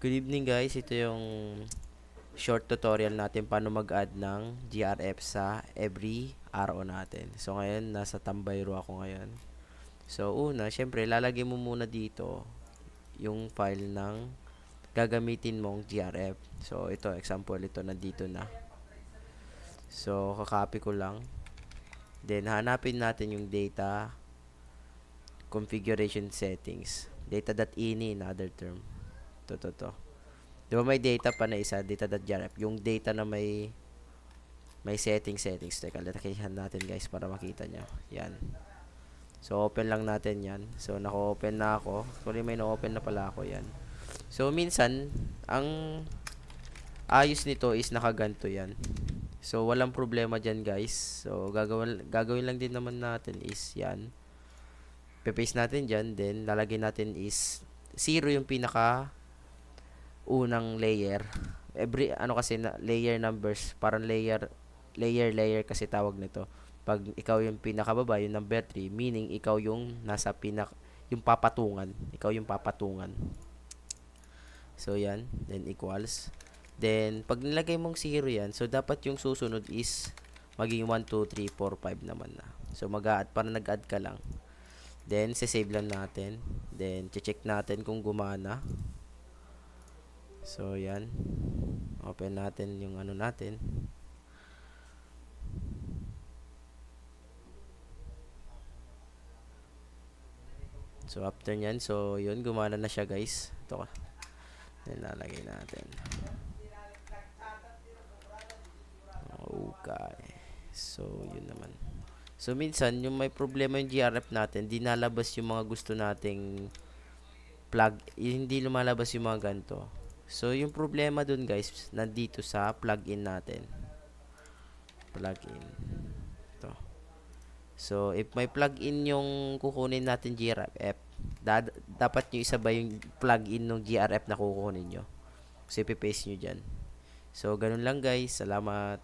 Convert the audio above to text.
Good evening guys, ito yung short tutorial natin paano mag-add ng GRF sa every RO natin. So ngayon, nasa tambay row ako ngayon. So una, syempre lalagay mo muna dito yung file ng gagamitin mong GRF. So ito, example, ito nandito na. So kakopy ko lang. Then hanapin natin yung data configuration settings. Data.ini in other term. To. Di ba may data pa na isa, data.grf, yung data na may settings. Teka, latakihan natin guys para makita nyo. Yan. So, open lang natin yan. So, naka-open na ako. Actually, may na-open na pala ako yan. So, minsan, ang ayos nito is nakaganto yan. So, walang problema dyan guys. So, gagawin lang din naman natin is yan. Paste natin dyan. Then, lalagay natin is 0 yung pinaka unang layer. Every ano kasi na layer numbers, parang layer kasi tawag nito. Pag ikaw yung pinakababa, yung number 3, meaning ikaw yung nasa yung papatungan. Ikaw yung papatungan. So yan, then equals. Then pag nilagay mong 0 yan, so dapat yung susunod is maging 1 2 3 4 5 naman na. So mag-add, para nag-add ka lang. Then save lang natin. Then check natin kung gumana. So yan. Open natin yung ano natin. So after nyan, so yun, gumana na siya guys. Ito ka. Then lalagay natin. Okay. So yun naman. So minsan, yung may problema yung GRF natin, di nalabas yung mga gusto nating plug, hindi lumalabas yung mga ganito. So yung problema dun guys, nandito sa plugin natin. Plugin. Ito. So, if may plug-in yung kukunin natin GRF, dapat nyo isabay yung plug-in ng GRF na kukunin nyo. So, ipipaste nyo dyan. So, ganun lang guys. Salamat.